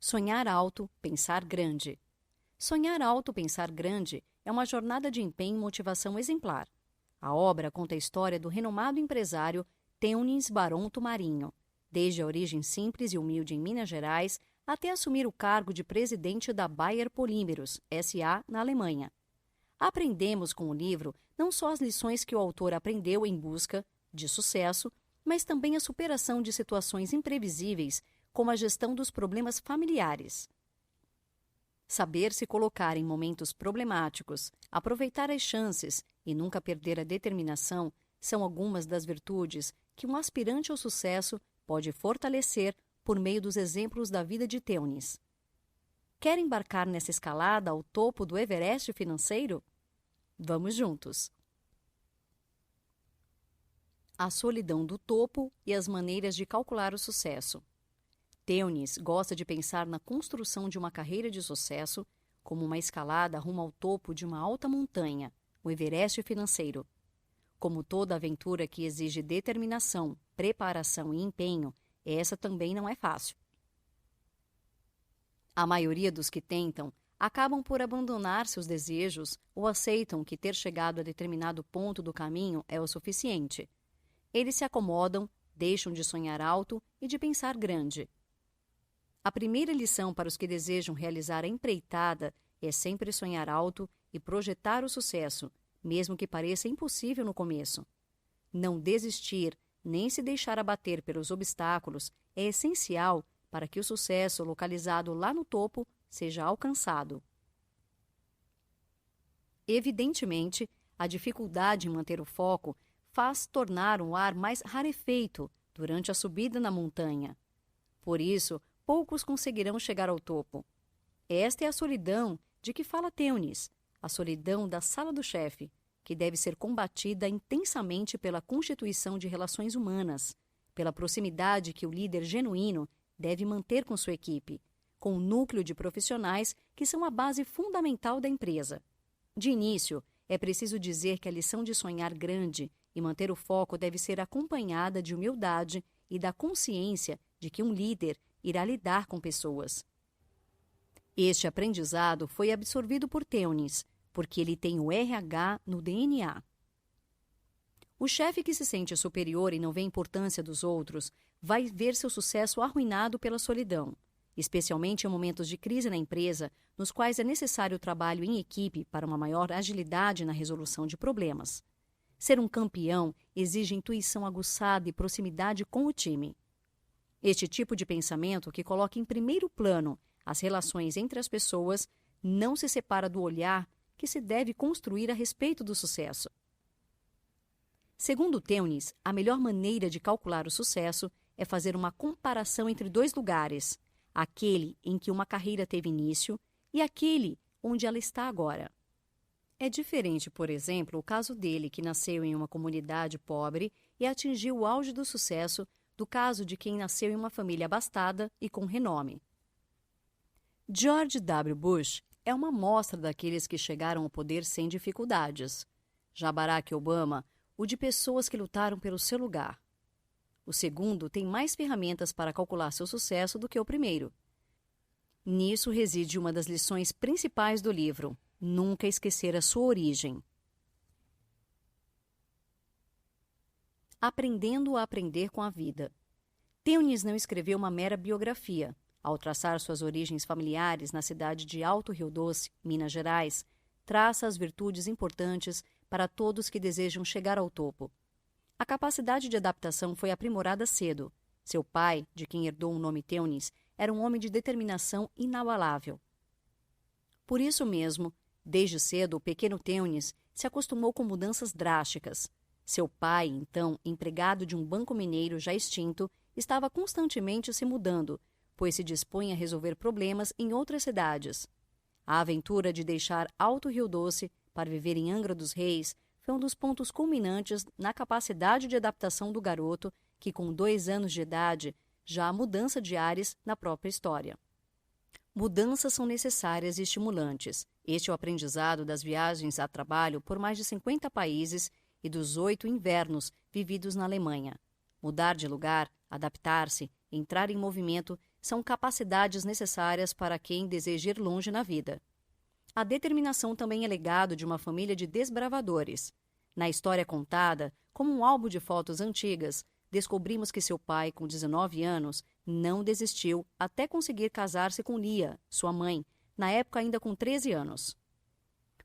Sonhar alto, pensar grande. Sonhar alto, pensar grande é uma jornada de empenho e motivação exemplar. A obra conta a história do renomado empresário Teunis Barão Marinho, desde a origem simples e humilde em Minas Gerais até assumir o cargo de presidente da Bayer Polímeros, S.A., na Alemanha. Aprendemos com o livro não só as lições que o autor aprendeu em busca de sucesso, mas também a superação de situações imprevisíveis, como a gestão dos problemas familiares. Saber se colocar em momentos problemáticos, aproveitar as chances e nunca perder a determinação são algumas das virtudes que um aspirante ao sucesso pode fortalecer por meio dos exemplos da vida de Teunis. Quer embarcar nessa escalada ao topo do Everest financeiro? Vamos juntos! A solidão do topo e as maneiras de calcular o sucesso. Teunis gosta de pensar na construção de uma carreira de sucesso como uma escalada rumo ao topo de uma alta montanha, o Everest financeiro. Como toda aventura que exige determinação, preparação e empenho, essa também não é fácil. A maioria dos que tentam acabam por abandonar seus desejos ou aceitam que ter chegado a determinado ponto do caminho é o suficiente. Eles se acomodam, deixam de sonhar alto e de pensar grande. A primeira lição para os que desejam realizar a empreitada é sempre sonhar alto e projetar o sucesso, mesmo que pareça impossível no começo. Não desistir, nem se deixar abater pelos obstáculos é essencial para que o sucesso localizado lá no topo seja alcançado. Evidentemente, a dificuldade em manter o foco faz tornar o ar mais rarefeito durante a subida na montanha. Por isso, poucos conseguirão chegar ao topo. Esta é a solidão de que fala Teunis, a solidão da sala do chefe, que deve ser combatida intensamente pela constituição de relações humanas, pela proximidade que o líder genuíno deve manter com sua equipe, com o núcleo de profissionais que são a base fundamental da empresa. De início, é preciso dizer que a lição de sonhar grande e manter o foco deve ser acompanhada de humildade e da consciência de que um líder irá lidar com pessoas. Este aprendizado foi absorvido por Teunis, porque ele tem o RH no DNA. O chefe que se sente superior e não vê a importância dos outros vai ver seu sucesso arruinado pela solidão, especialmente em momentos de crise na empresa, nos quais é necessário o trabalho em equipe para uma maior agilidade na resolução de problemas. Ser um campeão exige intuição aguçada e proximidade com o time. Este tipo de pensamento, que coloca em primeiro plano as relações entre as pessoas, não se separa do olhar que se deve construir a respeito do sucesso. Segundo Teunis, a melhor maneira de calcular o sucesso é fazer uma comparação entre dois lugares, aquele em que uma carreira teve início e aquele onde ela está agora. É diferente, por exemplo, o caso dele, que nasceu em uma comunidade pobre e atingiu o auge do sucesso, do caso de quem nasceu em uma família abastada e com renome. George W. Bush é uma amostra daqueles que chegaram ao poder sem dificuldades. Já Barack Obama, o de pessoas que lutaram pelo seu lugar. O segundo tem mais ferramentas para calcular seu sucesso do que o primeiro. Nisso reside uma das lições principais do livro: nunca esquecer a sua origem. Aprendendo a aprender com a vida. Teunis não escreveu uma mera biografia. Ao traçar suas origens familiares na cidade de Alto Rio Doce, Minas Gerais, traça as virtudes importantes para todos que desejam chegar ao topo. A capacidade de adaptação foi aprimorada cedo. Seu pai, de quem herdou o nome Teunis, era um homem de determinação inabalável. Por isso mesmo, desde cedo, o pequeno Teunis se acostumou com mudanças drásticas. Seu pai, então, empregado de um banco mineiro já extinto, estava constantemente se mudando, pois se dispunha a resolver problemas em outras cidades. A aventura de deixar Alto Rio Doce para viver em Angra dos Reis foi um dos pontos culminantes na capacidade de adaptação do garoto, que com 2 anos de idade já há mudança de ares na própria história. Mudanças são necessárias e estimulantes. Este é o aprendizado das viagens a trabalho por mais de 50 países e dos 8 invernos vividos na Alemanha. Mudar de lugar, adaptar-se, entrar em movimento são capacidades necessárias para quem deseja ir longe na vida. A determinação também é legado de uma família de desbravadores. Na história contada, como um álbum de fotos antigas, descobrimos que seu pai, com 19 anos, não desistiu até conseguir casar-se com Lia, sua mãe, na época ainda com 13 anos.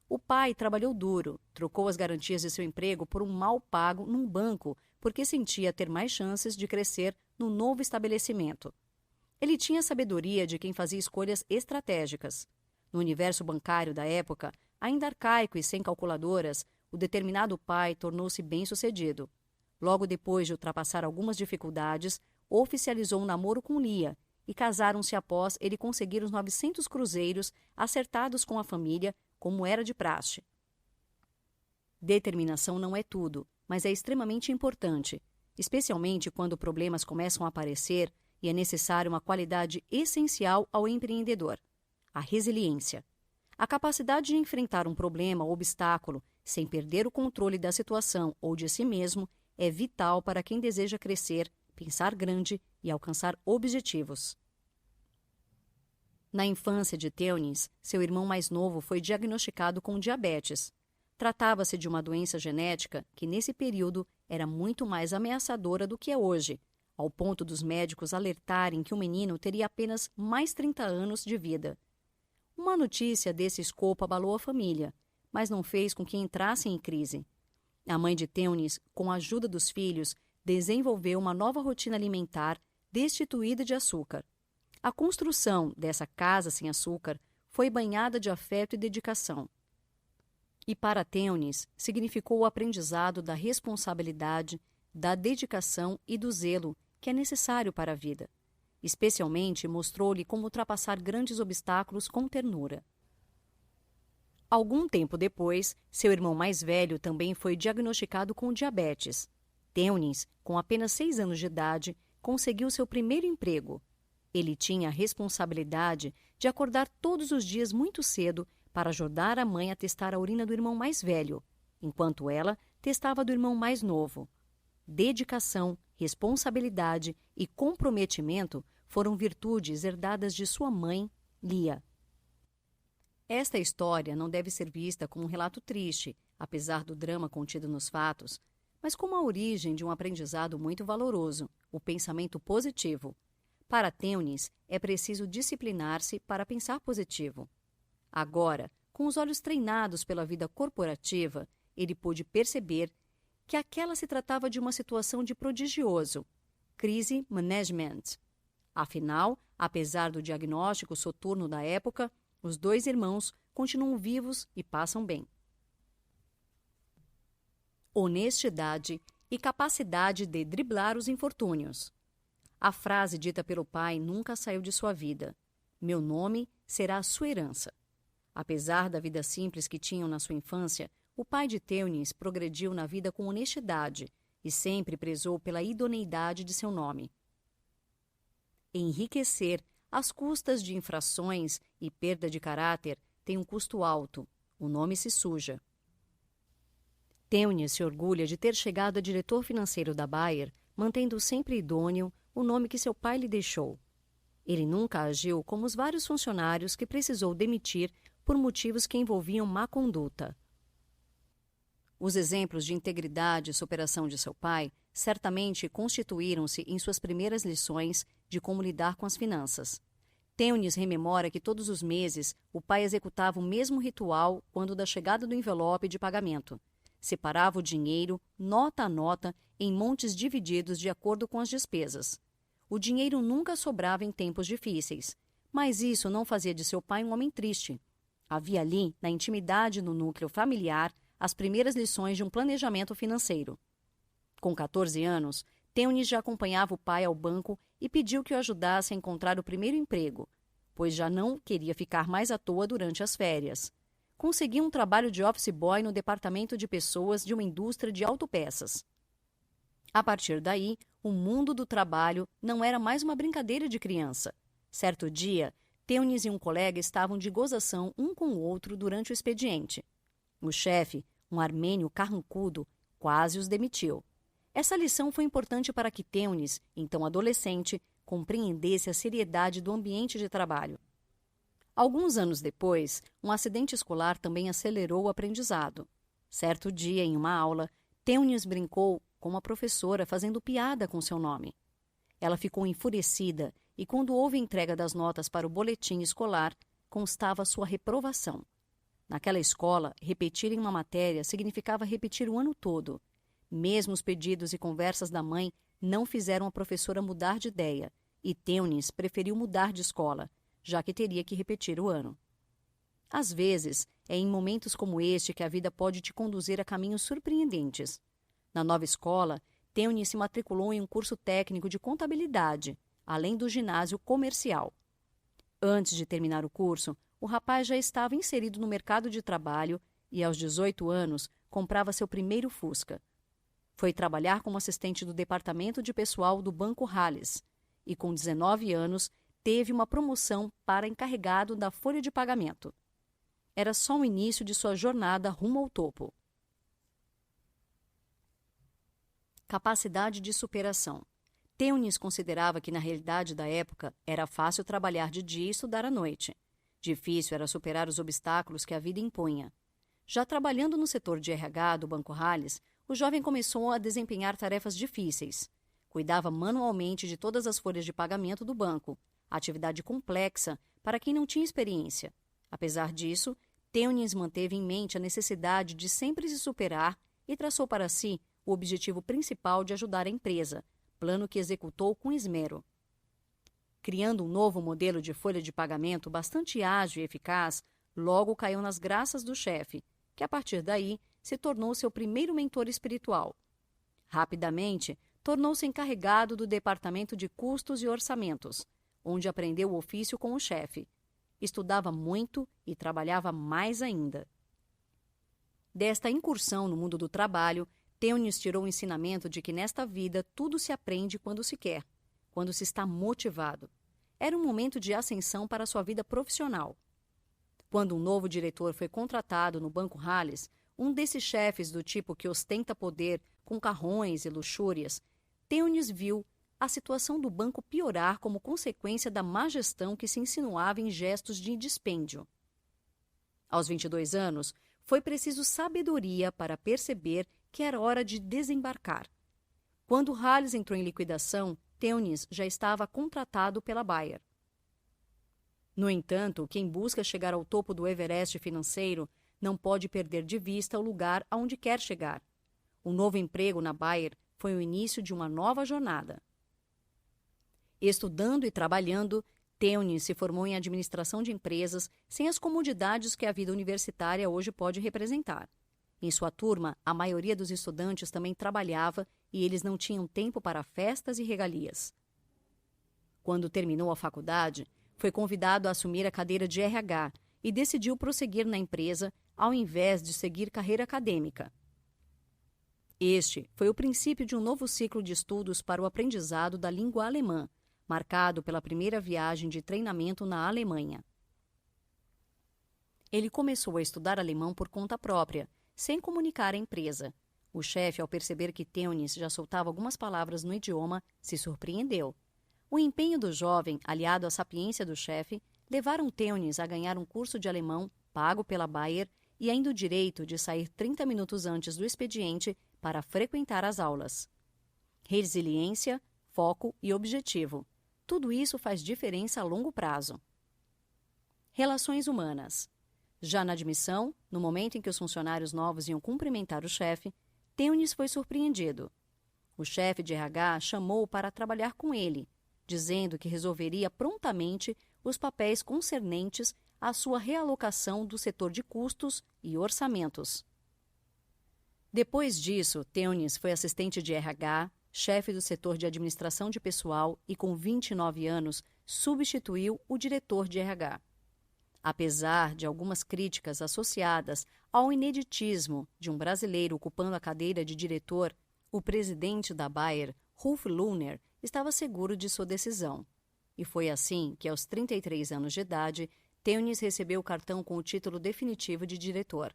O pai trabalhou duro, trocou as garantias de seu emprego por um mal pago num banco, porque sentia ter mais chances de crescer no novo estabelecimento. Ele tinha a sabedoria de quem fazia escolhas estratégicas. No universo bancário da época, ainda arcaico e sem calculadoras, o determinado pai tornou-se bem-sucedido. Logo depois de ultrapassar algumas dificuldades, oficializou um namoro com Lia e casaram-se após ele conseguir os 900 cruzeiros acertados com a família, como era de praxe. Determinação não é tudo, mas é extremamente importante, especialmente quando problemas começam a aparecer e é necessária uma qualidade essencial ao empreendedor: a resiliência. A capacidade de enfrentar um problema ou obstáculo sem perder o controle da situação ou de si mesmo é vital para quem deseja crescer, pensar grande e alcançar objetivos. Na infância de Teunis, seu irmão mais novo foi diagnosticado com diabetes. Tratava-se de uma doença genética que, nesse período, era muito mais ameaçadora do que é hoje, ao ponto dos médicos alertarem que o menino teria apenas mais 30 anos de vida. Uma notícia desse escopo abalou a família, mas não fez com que entrassem em crise. A mãe de Teunis, com a ajuda dos filhos, desenvolveu uma nova rotina alimentar destituída de açúcar. A construção dessa casa sem açúcar foi banhada de afeto e dedicação. E para Teunis, significou o aprendizado da responsabilidade, da dedicação e do zelo que é necessário para a vida. Especialmente mostrou-lhe como ultrapassar grandes obstáculos com ternura. Algum tempo depois, seu irmão mais velho também foi diagnosticado com diabetes. Teunis, com apenas 6 anos de idade, conseguiu seu primeiro emprego. Ele tinha a responsabilidade de acordar todos os dias muito cedo para ajudar a mãe a testar a urina do irmão mais velho, enquanto ela testava a do irmão mais novo. Dedicação, responsabilidade e comprometimento foram virtudes herdadas de sua mãe, Lia. Esta história não deve ser vista como um relato triste, apesar do drama contido nos fatos, mas como a origem de um aprendizado muito valoroso, o pensamento positivo. Para Teunis, é preciso disciplinar-se para pensar positivo. Agora, com os olhos treinados pela vida corporativa, ele pôde perceber que aquela se tratava de uma situação de prodigioso crise management. Afinal, apesar do diagnóstico soturno da época, os 2 irmãos continuam vivos e passam bem. Honestidade e capacidade de driblar os infortúnios. A frase dita pelo pai nunca saiu de sua vida: "Meu nome será a sua herança". Apesar da vida simples que tinham na sua infância, o pai de Teunis progrediu na vida com honestidade e sempre prezou pela idoneidade de seu nome. Enriquecer às custas de infrações e perda de caráter tem um custo alto. O nome se suja. Teunis se orgulha de ter chegado a diretor financeiro da Bayer, mantendo sempre idôneo o nome que seu pai lhe deixou. Ele nunca agiu como os vários funcionários que precisou demitir por motivos que envolviam má conduta. Os exemplos de integridade e superação de seu pai certamente constituíram-se em suas primeiras lições de como lidar com as finanças. Teunis rememora que todos os meses o pai executava o mesmo ritual quando da chegada do envelope de pagamento. Separava o dinheiro, nota a nota, em montes divididos de acordo com as despesas. O dinheiro nunca sobrava em tempos difíceis, mas isso não fazia de seu pai um homem triste. Havia ali, na intimidade no núcleo familiar, as primeiras lições de um planejamento financeiro. Com 14 anos, Teunis já acompanhava o pai ao banco e pediu que o ajudasse a encontrar o primeiro emprego, pois já não queria ficar mais à toa durante as férias. Conseguiu um trabalho de office boy no departamento de pessoas de uma indústria de autopeças. A partir daí, o mundo do trabalho não era mais uma brincadeira de criança. Certo dia, Teunis e um colega estavam de gozação um com o outro durante o expediente. O chefe, um armênio carrancudo, quase os demitiu. Essa lição foi importante para que Teunis, então adolescente, compreendesse a seriedade do ambiente de trabalho. Alguns anos depois, um acidente escolar também acelerou o aprendizado. Certo dia, em uma aula, Teunis brincou com uma professora fazendo piada com seu nome. Ela ficou enfurecida e, quando houve entrega das notas para o boletim escolar, constava sua reprovação. Naquela escola, repetir em uma matéria significava repetir o ano todo. Mesmo os pedidos e conversas da mãe não fizeram a professora mudar de ideia, e Teunis preferiu mudar de escola, já que teria que repetir o ano. Às vezes, é em momentos como este que a vida pode te conduzir a caminhos surpreendentes. Na nova escola, Teunis se matriculou em um curso técnico de contabilidade, além do ginásio comercial. Antes de terminar o curso, o rapaz já estava inserido no mercado de trabalho e, aos 18 anos, comprava seu primeiro Fusca. Foi trabalhar como assistente do departamento de pessoal do Banco Halles e, com 19 anos, teve uma promoção para encarregado da folha de pagamento. Era só o início de sua jornada rumo ao topo. Capacidade de superação. Teunis considerava que, na realidade da época, era fácil trabalhar de dia e estudar à noite. Difícil era superar os obstáculos que a vida impunha. Já trabalhando no setor de RH do Banco Halles, o jovem começou a desempenhar tarefas difíceis. Cuidava manualmente de todas as folhas de pagamento do banco, atividade complexa para quem não tinha experiência. Apesar disso, Teunis manteve em mente a necessidade de sempre se superar e traçou para si o objetivo principal de ajudar a empresa, plano que executou com esmero. Criando um novo modelo de folha de pagamento bastante ágil e eficaz, logo caiu nas graças do chefe, que a partir daí se tornou seu primeiro mentor espiritual. Rapidamente, tornou-se encarregado do departamento de custos e orçamentos, onde aprendeu o ofício com o chefe. Estudava muito e trabalhava mais ainda. Desta incursão no mundo do trabalho, Teunis tirou o ensinamento de que nesta vida tudo se aprende quando se quer, quando se está motivado. Era um momento de ascensão para sua vida profissional. Quando um novo diretor foi contratado no Banco Halles, um desses chefes do tipo que ostenta poder com carrões e luxúrias, Teunis viu a situação do banco piorar como consequência da má gestão que se insinuava em gestos de dispêndio. Aos 22 anos, foi preciso sabedoria para perceber que era hora de desembarcar. Quando Halles entrou em liquidação, Teunis já estava contratado pela Bayer. No entanto, quem busca chegar ao topo do Everest financeiro não pode perder de vista o lugar aonde quer chegar. O novo emprego na Bayer foi o início de uma nova jornada. Estudando e trabalhando, Teunis se formou em administração de empresas sem as comodidades que a vida universitária hoje pode representar. Em sua turma, a maioria dos estudantes também trabalhava e eles não tinham tempo para festas e regalias. Quando terminou a faculdade, foi convidado a assumir a cadeira de RH e decidiu prosseguir na empresa ao invés de seguir carreira acadêmica. Este foi o princípio de um novo ciclo de estudos para o aprendizado da língua alemã, marcado pela primeira viagem de treinamento na Alemanha. Ele começou a estudar alemão por conta própria, sem comunicar à empresa. O chefe, ao perceber que Teunis já soltava algumas palavras no idioma, se surpreendeu. O empenho do jovem, aliado à sapiência do chefe, levaram Teunis a ganhar um curso de alemão pago pela Bayer e ainda o direito de sair 30 minutos antes do expediente para frequentar as aulas. Resiliência, foco e objetivo. Tudo isso faz diferença a longo prazo. Relações humanas. Já na admissão, no momento em que os funcionários novos iam cumprimentar o chefe, Teunis foi surpreendido. O chefe de RH chamou-o para trabalhar com ele, dizendo que resolveria prontamente os papéis concernentes à sua realocação do setor de custos e orçamentos. Depois disso, Teunis foi assistente de RH, chefe do setor de administração de pessoal e, com 29 anos, substituiu o diretor de RH. Apesar de algumas críticas associadas ao ineditismo de um brasileiro ocupando a cadeira de diretor, o presidente da Bayer, Rudolf Luhner, estava seguro de sua decisão. E foi assim que, aos 33 anos de idade, Teunis recebeu o cartão com o título definitivo de diretor.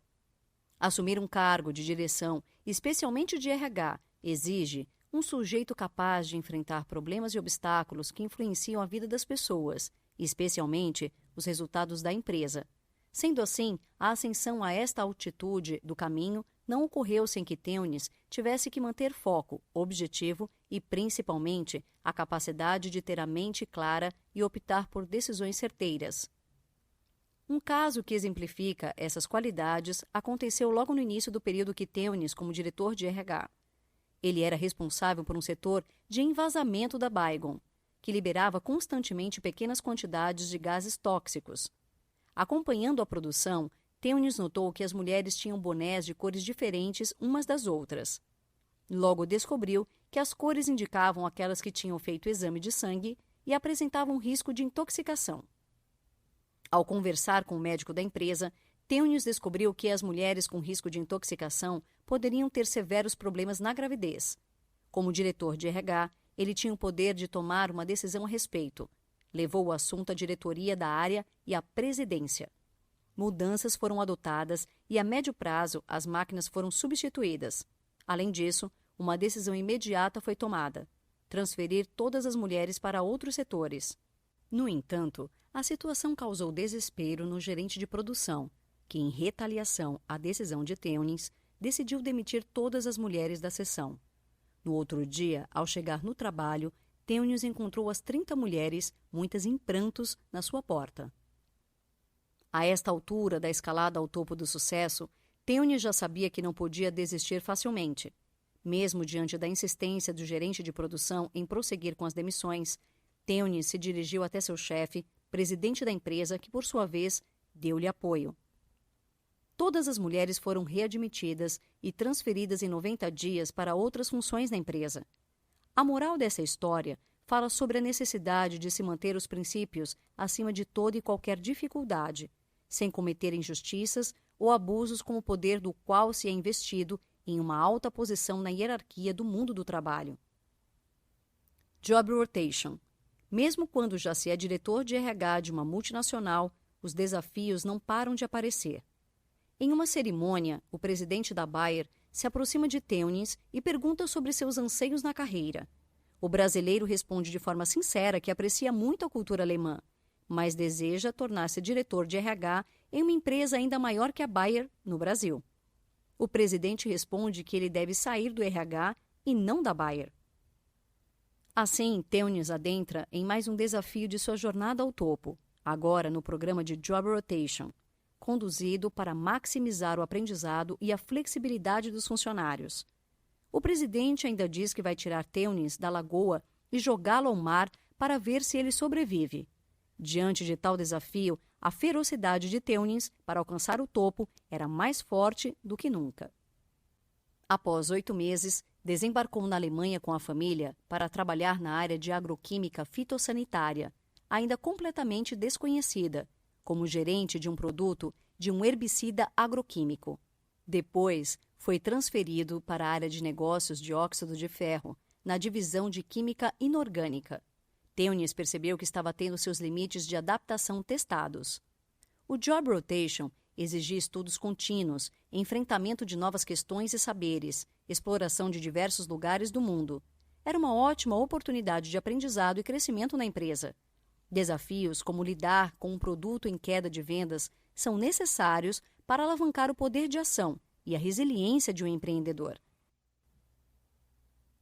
Assumir um cargo de direção, especialmente de RH, exige um sujeito capaz de enfrentar problemas e obstáculos que influenciam a vida das pessoas, especialmente os resultados da empresa. Sendo assim, a ascensão a esta altitude do caminho não ocorreu sem que Teunis tivesse que manter foco, objetivo e, principalmente, a capacidade de ter a mente clara e optar por decisões certeiras. Um caso que exemplifica essas qualidades aconteceu logo no início do período que Teunis como diretor de RH. Ele era responsável por um setor de envasamento da Baygon, que liberava constantemente pequenas quantidades de gases tóxicos. Acompanhando a produção, Teunis notou que as mulheres tinham bonés de cores diferentes umas das outras. Logo descobriu que as cores indicavam aquelas que tinham feito exame de sangue e apresentavam risco de intoxicação. Ao conversar com o médico da empresa, Teunis descobriu que as mulheres com risco de intoxicação poderiam ter severos problemas na gravidez. Como diretor de RH, ele tinha o poder de tomar uma decisão a respeito. Levou o assunto à diretoria da área e à presidência. Mudanças foram adotadas e, a médio prazo, as máquinas foram substituídas. Além disso, uma decisão imediata foi tomada: transferir todas as mulheres para outros setores. No entanto, a situação causou desespero no gerente de produção, que, em retaliação à decisão de Teunis, decidiu demitir todas as mulheres da seção. No outro dia, ao chegar no trabalho, Teunis encontrou as 30 mulheres, muitas em prantos, na sua porta. A esta altura da escalada ao topo do sucesso, Teunis já sabia que não podia desistir facilmente. Mesmo diante da insistência do gerente de produção em prosseguir com as demissões, Teunis se dirigiu até seu chefe, presidente da empresa, que, por sua vez, deu-lhe apoio. Todas as mulheres foram readmitidas e transferidas em 90 dias para outras funções na empresa. A moral dessa história fala sobre a necessidade de se manter os princípios acima de toda e qualquer dificuldade, sem cometer injustiças ou abusos com o poder do qual se é investido em uma alta posição na hierarquia do mundo do trabalho. Job rotation. Mesmo quando já se é diretor de RH de uma multinacional, os desafios não param de aparecer. Em uma cerimônia, o presidente da Bayer se aproxima de Teunis e pergunta sobre seus anseios na carreira. O brasileiro responde de forma sincera que aprecia muito a cultura alemã, mas deseja tornar-se diretor de RH em uma empresa ainda maior que a Bayer no Brasil. O presidente responde que ele deve sair do RH e não da Bayer. Assim, Teunis adentra em mais um desafio de sua jornada ao topo, agora no programa de Job Rotation, conduzido para maximizar o aprendizado e a flexibilidade dos funcionários. O presidente ainda diz que vai tirar Teunis da lagoa e jogá-lo ao mar para ver se ele sobrevive. Diante de tal desafio, a ferocidade de Teunis para alcançar o topo era mais forte do que nunca. Após 8 meses, desembarcou na Alemanha com a família para trabalhar na área de agroquímica fitossanitária, ainda completamente desconhecida, como gerente de um produto de um herbicida agroquímico. Depois, foi transferido para a área de negócios de óxido de ferro, na divisão de química inorgânica. Teunis percebeu que estava tendo seus limites de adaptação testados. O Job Rotation exigia estudos contínuos, enfrentamento de novas questões e saberes, exploração de diversos lugares do mundo. Era uma ótima oportunidade de aprendizado e crescimento na empresa. Desafios como lidar com um produto em queda de vendas são necessários para alavancar o poder de ação e a resiliência de um empreendedor.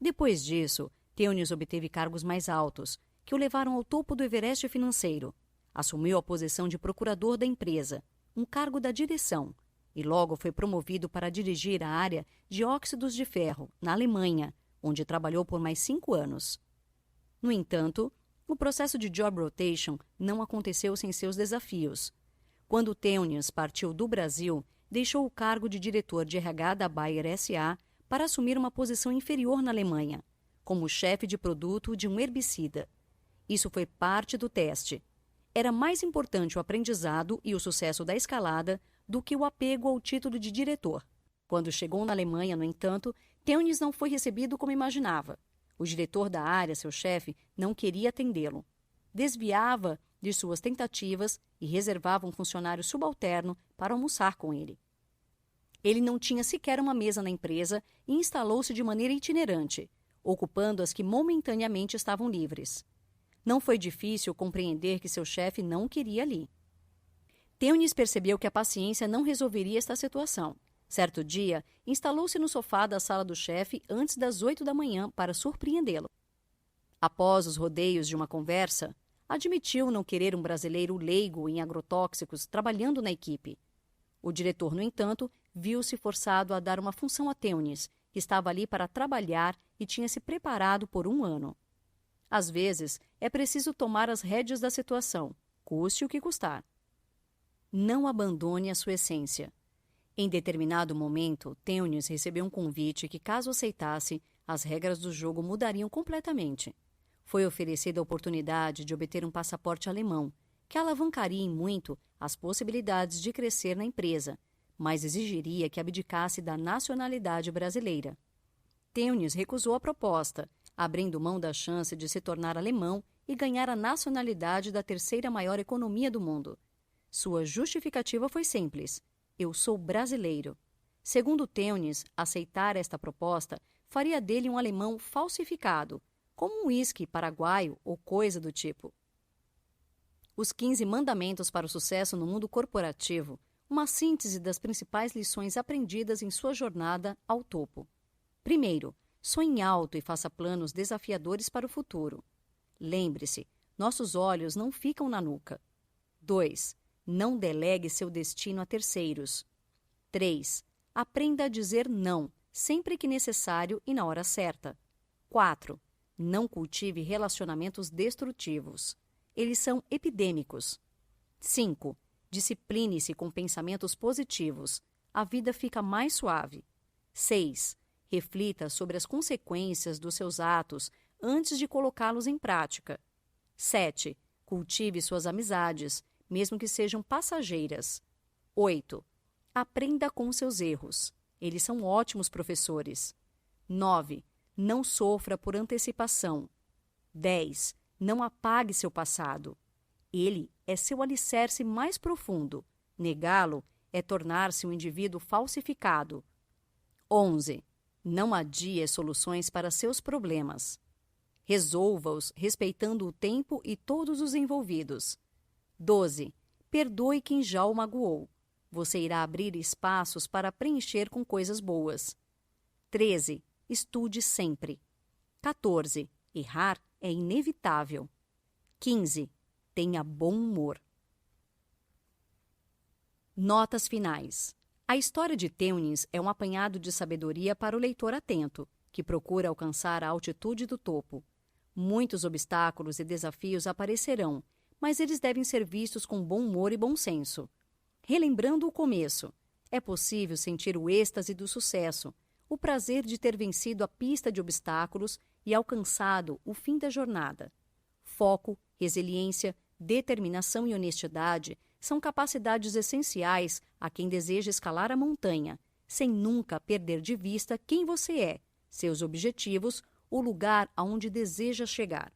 Depois disso, Teunis obteve cargos mais altos, que o levaram ao topo do Everest financeiro. Assumiu a posição de procurador da empresa, um cargo da direção, e logo foi promovido para dirigir a área de óxidos de ferro, na Alemanha, onde trabalhou por mais 5 anos. No entanto, o processo de Job Rotation não aconteceu sem seus desafios. Quando Teunis partiu do Brasil, deixou o cargo de diretor de RH da Bayer S.A. para assumir uma posição inferior na Alemanha, como chefe de produto de um herbicida. Isso foi parte do teste. Era mais importante o aprendizado e o sucesso da escalada do que o apego ao título de diretor. Quando chegou na Alemanha, no entanto, Teunis não foi recebido como imaginava. O diretor da área, seu chefe, não queria atendê-lo. Desviava de suas tentativas e reservava um funcionário subalterno para almoçar com ele. Ele não tinha sequer uma mesa na empresa e instalou-se de maneira itinerante. ocupando as que momentaneamente estavam livres. Não foi difícil compreender que seu chefe não o queria ali. Teunis percebeu que a paciência não resolveria esta situação. Certo dia, instalou-se no sofá da sala do chefe antes das 8 da manhã para surpreendê-lo. Após os rodeios de uma conversa, admitiu não querer um brasileiro leigo em agrotóxicos trabalhando na equipe. O diretor, no entanto, viu-se forçado a dar uma função a Teunis, que estava ali para trabalhar e tinha se preparado por 1 ano. Às vezes, é preciso tomar as rédeas da situação, custe o que custar. Não abandone a sua essência. Em determinado momento, Teunis recebeu um convite que, caso aceitasse, as regras do jogo mudariam completamente. Foi oferecida a oportunidade de obter um passaporte alemão, que alavancaria em muito as possibilidades de crescer na empresa, mas exigiria que abdicasse da nacionalidade brasileira. Teunis recusou a proposta, abrindo mão da chance de se tornar alemão e ganhar a nacionalidade da terceira maior economia do mundo. Sua justificativa foi simples: eu sou brasileiro. Segundo Teunis, aceitar esta proposta faria dele um alemão falsificado, como um uísque paraguaio ou coisa do tipo. Os 15 mandamentos para o sucesso no mundo corporativo, uma síntese das principais lições aprendidas em sua jornada ao topo. Primeiro, sonhe alto e faça planos desafiadores para o futuro. Lembre-se, nossos olhos não ficam na nuca. 2. Não delegue seu destino a terceiros. 3. Aprenda a dizer não, sempre que necessário e na hora certa. 4. Não cultive relacionamentos destrutivos. Eles são epidêmicos. 5. Discipline-se com pensamentos positivos. A vida fica mais suave. 6. Reflita sobre as consequências dos seus atos antes de colocá-los em prática. 7. Cultive suas amizades, mesmo que sejam passageiras. 8. Aprenda com seus erros. Eles são ótimos professores. 9. Não sofra por antecipação. 10. Não apague seu passado. Ele é seu alicerce mais profundo. Negá-lo é tornar-se um indivíduo falsificado. 11. Não adie soluções para seus problemas. Resolva-os respeitando o tempo e todos os envolvidos. 12. Perdoe quem já o magoou. Você irá abrir espaços para preencher com coisas boas. 13. Estude sempre. 14. Errar é inevitável. 15. Tenha bom humor. Notas finais. A história de Teunis é um apanhado de sabedoria para o leitor atento, que procura alcançar a altitude do topo. Muitos obstáculos e desafios aparecerão, mas eles devem ser vistos com bom humor e bom senso. Relembrando o começo, é possível sentir o êxtase do sucesso, o prazer de ter vencido a pista de obstáculos e alcançado o fim da jornada. Foco, resiliência, determinação e honestidade são capacidades essenciais a quem deseja escalar a montanha, sem nunca perder de vista quem você é, seus objetivos, o lugar aonde deseja chegar.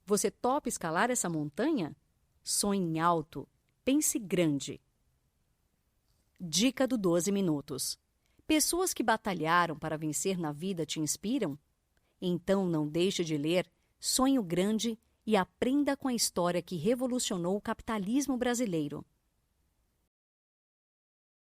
Você topa escalar essa montanha? Sonhe alto, pense grande. Dica do 12 minutos. Pessoas que batalharam para vencer na vida te inspiram? Então não deixe de ler Sonho Grande e aprenda com a história que revolucionou o capitalismo brasileiro.